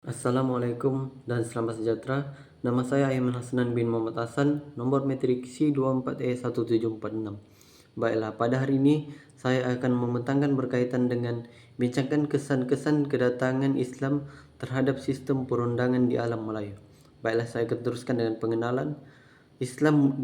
Assalamualaikum dan selamat sejahtera. Nama saya Aiman Hasnan bin Muhammad Hasan, nomor metrik C24E1746. Baiklah, pada hari ini saya akan membentangkan berkaitan dengan bincangkan kesan-kesan kedatangan Islam terhadap sistem perundangan di alam Melayu. Baiklah, saya akan teruskan dengan pengenalan. Islam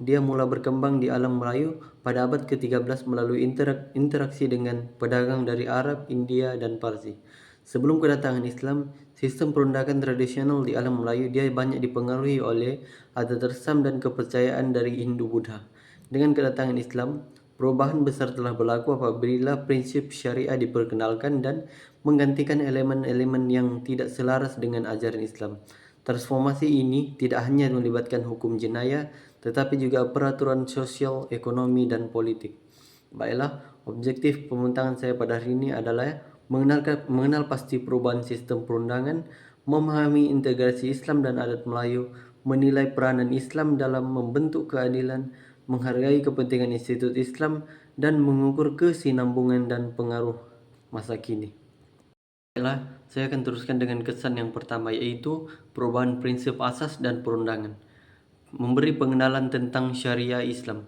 dia mula berkembang di alam Melayu pada abad ke-13 melalui interaksi dengan pedagang dari Arab, India, dan Parsi. Sebelum kedatangan Islam, sistem perundangan tradisional di alam Melayu dia banyak dipengaruhi oleh adat resam dan kepercayaan dari Hindu-Buddha. Dengan kedatangan Islam, perubahan besar telah berlaku apabila prinsip syariah diperkenalkan dan menggantikan elemen-elemen yang tidak selaras dengan ajaran Islam. Transformasi ini tidak hanya melibatkan hukum jenayah, tetapi juga peraturan sosial, ekonomi, dan politik. Baiklah, objektif pembincangan saya pada hari ini adalah mengenal pasti perubahan sistem perundangan, memahami integrasi Islam dan adat Melayu, menilai peranan Islam dalam membentuk keadilan, menghargai kepentingan institut Islam, dan mengukur kesinambungan dan pengaruh masa kini. Baiklah, saya akan teruskan dengan kesan yang pertama, yaitu perubahan prinsip asas dan perundangan. Memberi pengenalan tentang syariah Islam.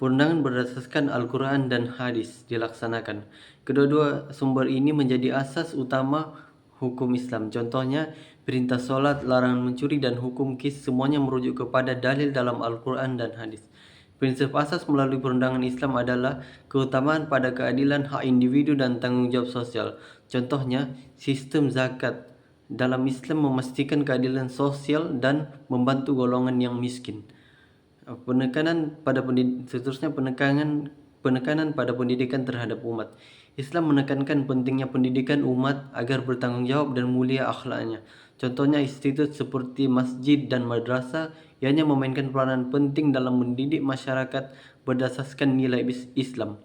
Perundangan berdasarkan Al-Quran dan hadis dilaksanakan. Kedua-dua sumber ini menjadi asas utama hukum Islam. Contohnya, perintah solat, larangan mencuri, dan hukum qis semuanya merujuk kepada dalil dalam Al-Quran dan hadis. Prinsip asas melalui perundangan Islam adalah keutamaan pada keadilan hak individu dan tanggung jawab sosial. Contohnya, sistem zakat dalam Islam memastikan keadilan sosial dan membantu golongan yang miskin. Penekanan pada pendidikan terhadap umat. Islam menekankan pentingnya pendidikan umat agar bertanggung jawab dan mulia akhlaknya. Contohnya institut seperti masjid dan madrasah ianya memainkan peranan penting dalam mendidik masyarakat berdasarkan nilai Islam.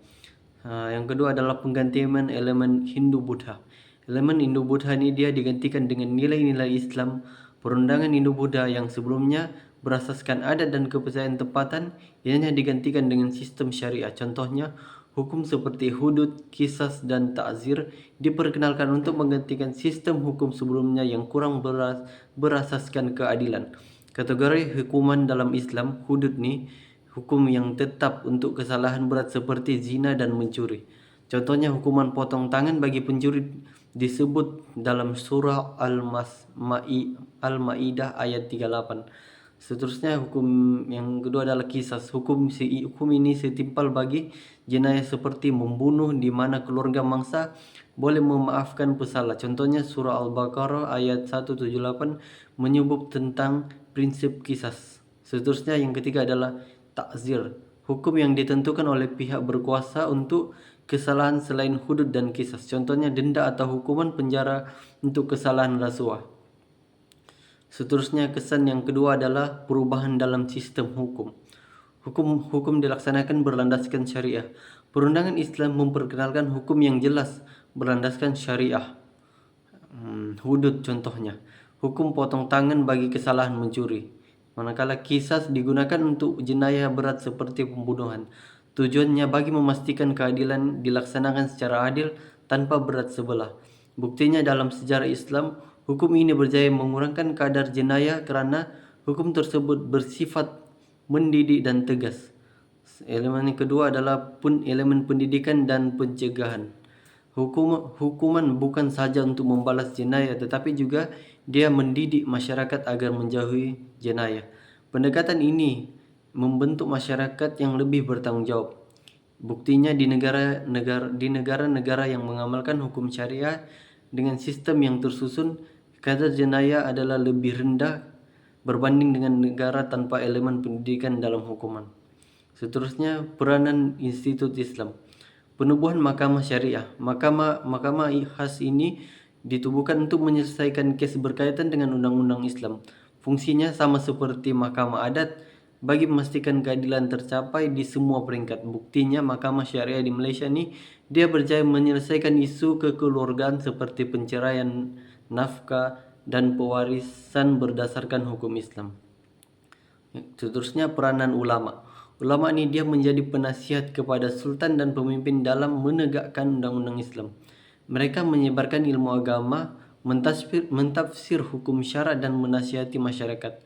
Yang kedua adalah penggantian elemen Hindu-Buddha. Elemen Hindu-Buddha ini dia digantikan dengan nilai-nilai Islam. Perundangan Hindu-Buddha yang sebelumnya berasaskan adat dan kepercayaan tempatan ianya digantikan dengan sistem syariah. Contohnya, hukum seperti hudud, qisas, dan ta'zir diperkenalkan untuk menggantikan sistem hukum sebelumnya yang kurang berasaskan keadilan. Kategori hukuman dalam Islam, hudud ni hukum yang tetap untuk kesalahan berat seperti zina dan mencuri. Contohnya hukuman potong tangan bagi pencuri disebut dalam surah Al-Maidah ayat 38. Seterusnya hukum yang kedua adalah qisas. Hukum ini setimpal bagi jenayah seperti membunuh di mana keluarga mangsa boleh memaafkan pesalah. Contohnya surah Al-Baqarah ayat 178 menyebut tentang prinsip qisas. Seterusnya yang ketiga adalah ta'zir. Hukum yang ditentukan oleh pihak berkuasa untuk kesalahan selain hudud dan qisas. Contohnya denda atau hukuman penjara untuk kesalahan rasuah. Seterusnya kesan yang kedua adalah perubahan dalam sistem hukum. Hukum dilaksanakan berlandaskan syariah. Perundangan Islam memperkenalkan hukum yang jelas berlandaskan syariah. Hudud contohnya, hukum potong tangan bagi kesalahan mencuri. Manakala qisas digunakan untuk jenayah berat seperti pembunuhan. Tujuannya bagi memastikan keadilan dilaksanakan secara adil tanpa berat sebelah. Buktinya dalam sejarah Islam, hukum ini berjaya mengurangkan kadar jenayah kerana hukum tersebut bersifat mendidik dan tegas. Elemen yang kedua adalah elemen pendidikan dan pencegahan. Hukuman bukan sahaja untuk membalas jenayah, tetapi juga dia mendidik masyarakat agar menjauhi jenayah. Pendekatan ini membentuk masyarakat yang lebih bertanggung jawab. Buktinya di negara-negara yang mengamalkan hukum syariah dengan sistem yang tersusun, kadar jenayah adalah lebih rendah berbanding dengan negara tanpa elemen pendidikan dalam hukuman. Seterusnya, peranan institut Islam. Penubuhan mahkamah syariah. Mahkamah khas ini ditubuhkan untuk menyelesaikan kes berkaitan dengan undang-undang Islam. Fungsinya sama seperti mahkamah adat bagi memastikan keadilan tercapai di semua peringkat. Buktinya mahkamah syariah di Malaysia ni dia berjaya menyelesaikan isu kekeluargaan seperti penceraian, nafkah, dan pewarisan berdasarkan hukum Islam. Seterusnya peranan ulama. Ulama ni dia menjadi penasihat kepada sultan dan pemimpin dalam menegakkan undang-undang Islam. Mereka menyebarkan ilmu agama, mentafsir hukum syara dan menasihati masyarakat.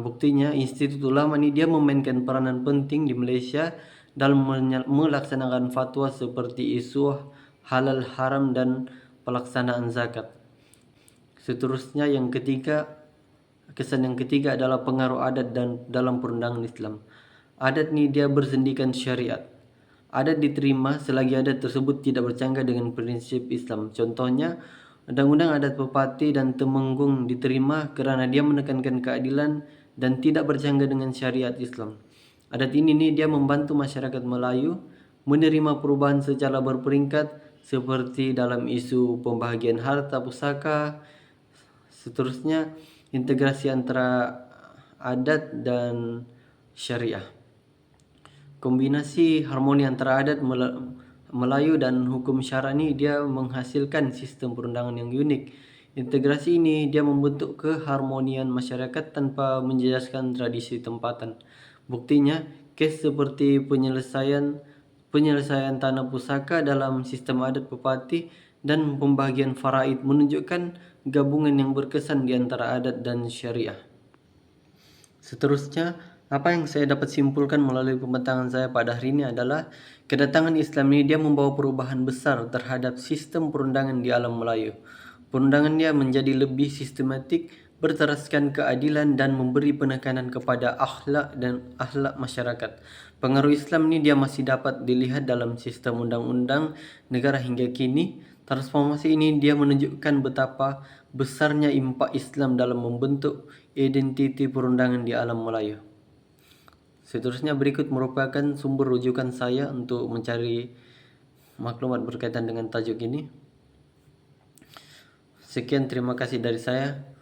Buktinya Institut Ulama ini dia memainkan peranan penting di Malaysia dalam melaksanakan fatwa seperti isu halal haram dan pelaksanaan zakat. Seterusnya kesan yang ketiga adalah pengaruh adat dan dalam perundangan Islam. Adat ni dia bersendikan syariat. Adat diterima selagi adat tersebut tidak bercanggah dengan prinsip Islam. Contohnya, Undang-Undang Adat Pepati dan Temenggung diterima kerana dia menekankan keadilan dan tidak bercanggah dengan syariat Islam. Adat ini dia membantu masyarakat Melayu menerima perubahan secara berperingkat seperti dalam isu pembahagian harta pusaka. Seterusnya, integrasi antara adat dan syariah. Kombinasi harmoni antara adat Melayu dan hukum syara ni dia menghasilkan sistem perundangan yang unik. Integrasi ini dia membentuk keharmonian masyarakat tanpa menjejaskan tradisi tempatan. Buktinya, kes seperti penyelesaian tanah pusaka dalam sistem adat Pepati dan pembahagian faraid menunjukkan gabungan yang berkesan di antara adat dan syariah. Seterusnya, apa yang saya dapat simpulkan melalui pembentangan saya pada hari ini adalah kedatangan Islam ini dia membawa perubahan besar terhadap sistem perundangan di alam Melayu. Perundangan dia menjadi lebih sistematik, berteraskan keadilan dan memberi penekanan kepada akhlak masyarakat. Pengaruh Islam ini dia masih dapat dilihat dalam sistem undang-undang negara hingga kini. Transformasi ini dia menunjukkan betapa besarnya impak Islam dalam membentuk identiti perundangan di alam Melayu. Seterusnya berikut merupakan sumber rujukan saya untuk mencari maklumat berkaitan dengan tajuk ini. Sekian, terima kasih dari saya.